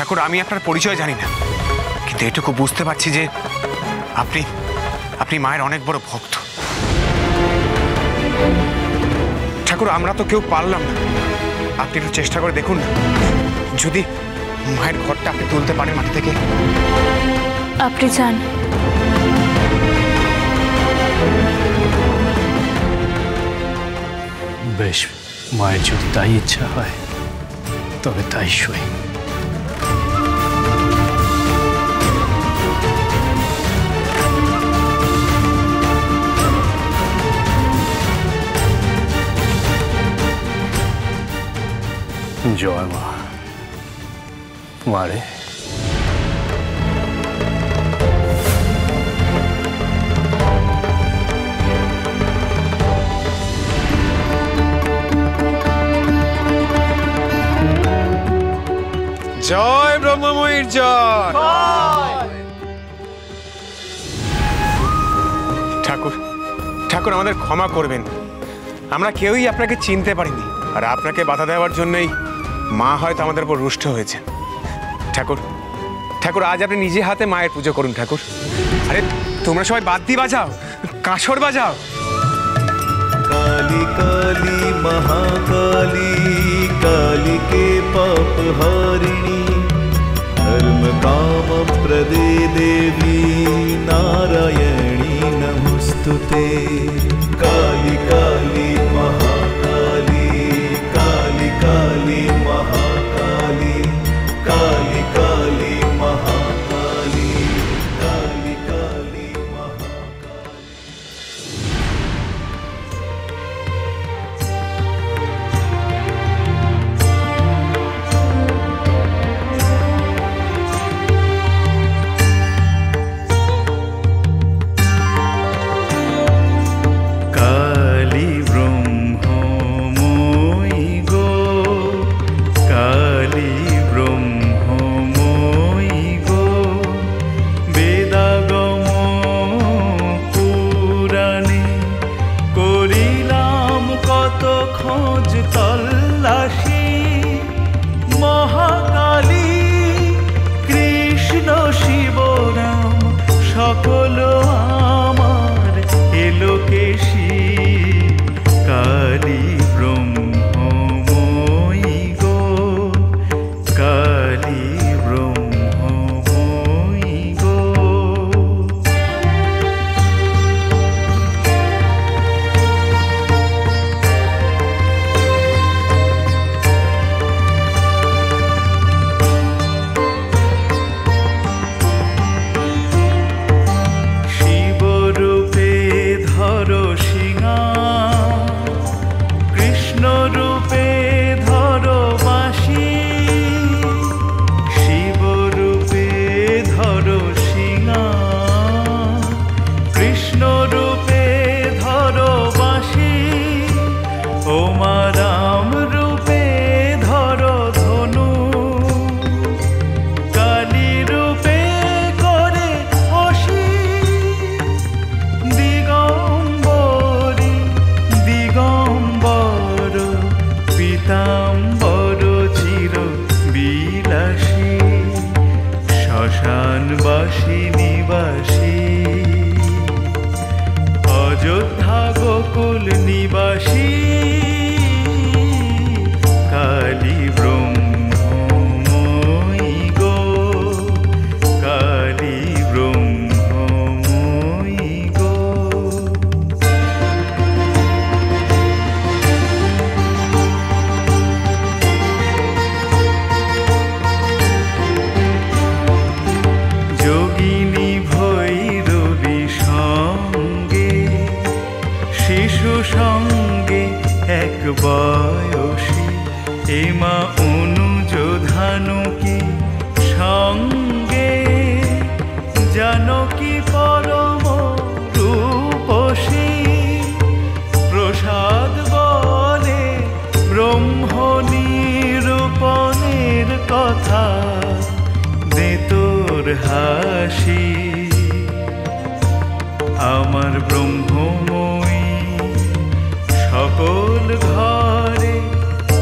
ঠাকুর, আমি আপনার পরিচয় জানি না, কিন্তু এটুকু বুঝতে পারছি যে আপনি আপনি মায়ের অনেক বড় ভক্ত। ঠাকুর, আমরা তো কেউ পারলাম না, আপনি একটু চেষ্টা করে দেখুন না, যদি মায়ের ঘরটা আপনি তুলতে পারেন মাটি থেকে। আপনি চান? বেশ, মায়ের যদি তাই ইচ্ছা হয় তবে তাই সই। জয় মা। মারে, জয় ব্রহ্মময়ীর জয়। ঠাকুর, ঠাকুর আমাদের ক্ষমা করবেন, আমরা কেউই আপনাকে চিনতে পারিনি, আর আপনাকে বাধা দেওয়ার জন্যই মা হয়তো আমাদের উপর রুষ্ট হয়েছে। ঠাকুর, ঠাকুর আজ আপনি নিজে হাতে মায়ের পুজো করুন। ঠাকুর, আরে তোমরা সবাই বাদ্যি বাজাও, কাঁসর বাজাও। काली काली महाकाली कालिके पापहारिणी धर्म काम प्रदे देवी नारायणी नमस्तुते। काली काली महाकाली काली काली महाकाली काली काली महाकाली काली काली महाकाली। काली ब्रह्ममयी गो काली ब्रह्ममयी गो वेदागम पुराणे करिलाम कत खोज तल्लाशी महाकाली कृष्ण शिव नाम सकल आमार एलोकेशी काली ब्रह्ममयी गो काली ब्रह्ममयी गो। শিবরূপে ধরো সিংহা কৃষ্ণ রূপে ধরো বাঁশি শিবরূপে ধরো সিংহা কৃষ্ণ রূপে ধরো বাঁশি ওমা রাম রূপে ধরো ধনু কালী রূপে করে অসি দিগম্বরী দিগম্বর পীতাম্বর চির বিলাসী শ্মশানবাসী নিবাসী অযোধ্যা গোকুল নিবাসী কালী ব্রহ্মময়ী গো কালী ব্রহ্মময়ী গো। যোগিনী ভৈরবী সঙ্গে শিশু সঙ্গে এক বয়সী এমা অনুযোধানুকি সঙ্গে জানকী পরম রূপসী প্রসাদ বলে ব্রহ্ম নিরূপণের কথা দে তোর হাসি আমার ব্রহ্মময়ী সকল ঘরে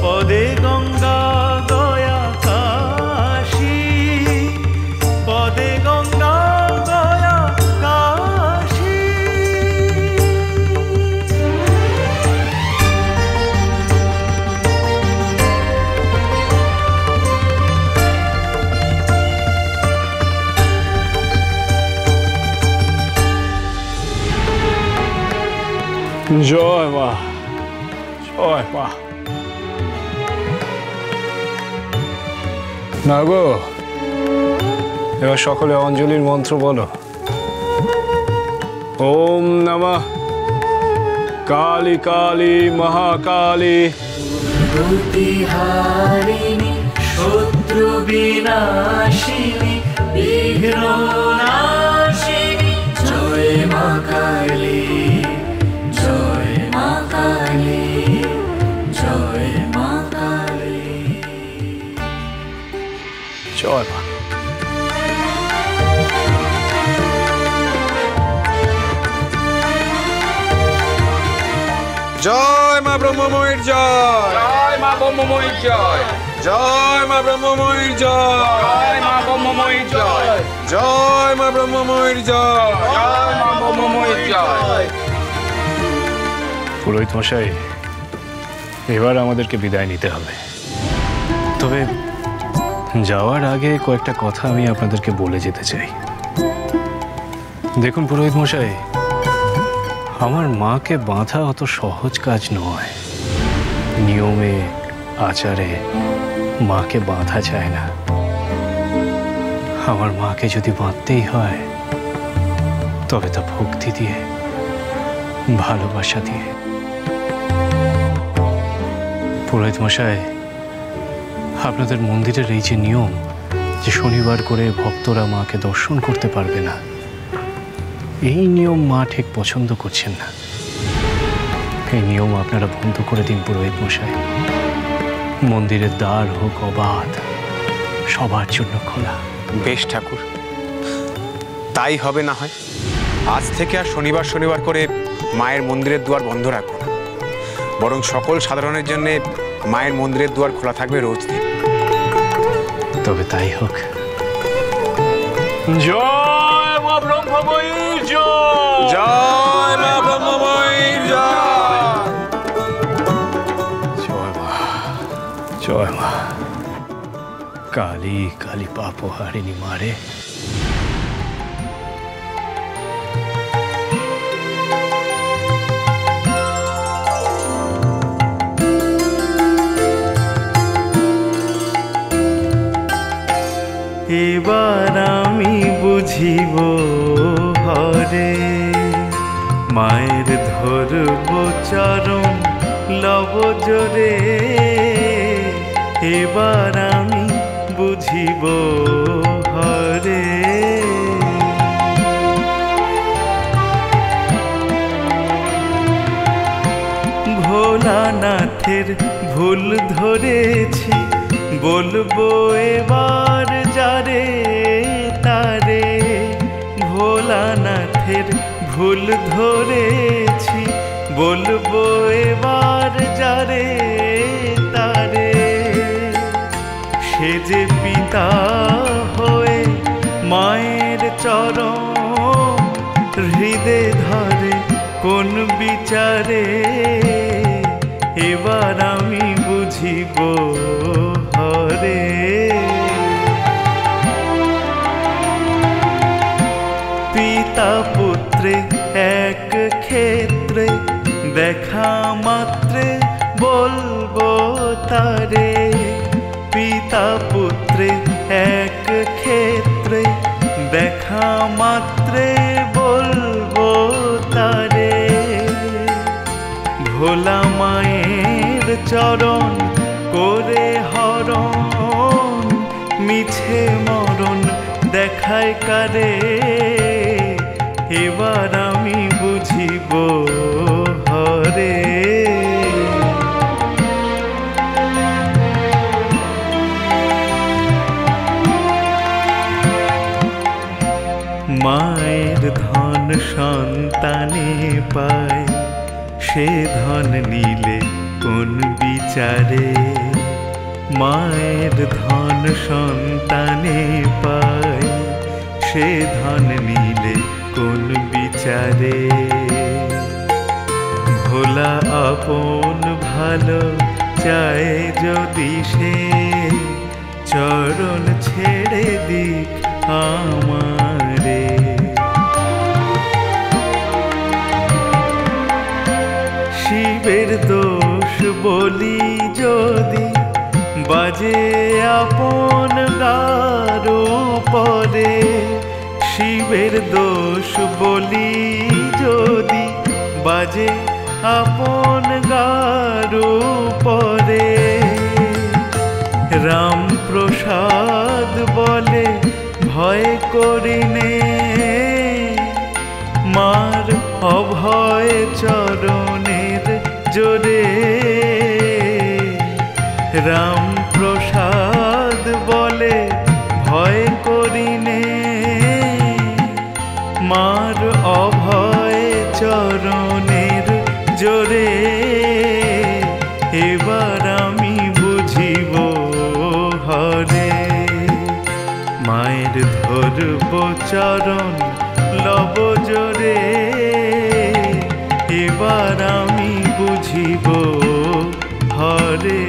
পদে গঙ্গা দয়া কাশী জয় মা, জয় মা। না গো, এবার সকলে অঞ্জলির মন্ত্র বলো। ওম নমঃ কালী কালী মহাকালী দুর্গতিহারিণী শত্রু বিনাশিনী বিঘ্ননাশিনী জয় মা কালী, জয় মা কালী, জয় মা কালী। জয় মা। জয় মা ব্রহ্মময়ীর জয়, জয় মা ব্রহ্মময়ীর জয়, জয় মা ব্রহ্মময়ীর জয়, জয় মা ব্রহ্মময়ীর জয়, জয় মা ব্রহ্মময়ীর জয়, জয় মা ব্রহ্মময়ীর জয়। পুরোহিত মশাই, এবার আমাদেরকে বিদায় নিতে হবে। তবে যাওয়ার আগে কয়েকটা কথা আমি আপনাদেরকে বলে যেতে চাই। দেখুন পুরোহিত মশাই, আমার মাকে বাঁধা অত সহজ কাজ নয়। নিয়মে আচারে মাকে বাঁধা যায় না। আমার মাকে যদি বাঁধতেই হয় তবে তা ভক্তি দিয়ে, ভালোবাসা দিয়ে। পুরোহিত মশাই, আপনাদের মন্দিরের এই যে নিয়ম যে শনিবার করে ভক্তরা মাকে দর্শন করতে পারবে না, এই নিয়ম মা ঠিক পছন্দ করছেন না। এই নিয়ম আপনারা বন্ধ করে দিন পুরোহিত মশাই। মন্দিরের দ্বার হোক অবাধ, সবার জন্য খোলা। বেশ ঠাকুর, তাই হবে না হয়। আজ থেকে আর শনিবার শনিবার করে মায়ের মন্দিরের দুয়ার বন্ধ রাখবো না, বরং সকল সাধারণের জন্য মায়ের মন্দিরের দুয়ার খোলা থাকবে রোজ দিন। তবে তাই হোক। জয় মা ব্রহ্মময়ীর জয়, জয় মা ব্রহ্মময়ীর জয়, জয় মা, জয় মা কালী কালী পাপহারিণী মারে। এবার আমি বুঝিব হরে মায়ের ধরব চরণ লব জোরে। এবার আমি বুঝিব হরে ভোলানাথের ভুল ধরেছি, বলবো এবার যারে তারে। ভোলানাথের ভুল ধরেছি, বলবো এবার যারে তারে। সে যে পিতা হয়ে মায়ের চরণ হৃদে ধরে কোন বিচারে। এবার আমি বুঝিব হরে পিতা পুত্রে এক ক্ষেত্রে, দেখা মাত্রে বলবো তারে। পিতা পুত্রে এক ক্ষেত্রে, দেখা মাত্রে বলবো তারে। ভোলা মায়ের চরণ করে হরণ, মিছে মরণ দেখায় কারে। এবার আমি বুঝিব হরে মায়ের ধন সন্তানে পায়, সে ধন নিলে কোন বিচারে। মায়ের ধন সন্তানে পায়, সে ধন নিলে কোন বিচারে। ভোলা আপন ভালো চায় যদি সে, চরণ ছেড়ে দিক আমারে। বলি যদি বাজে আপন গারো পরে, শিবের দোষ বলি যদি বাজে আপন গারো পরে। রাম প্রসাদ বলে ভয় করিনে, মার অভয় চরণের জোরে। রাম প্রসাদ বলে ভয় করিনে, মার অভয় চরণের জোরে। এবার আমি বুঝিব হরে, মায়ের ধরব চরণ লব জোরে। এবার আমি বুঝিব হরে।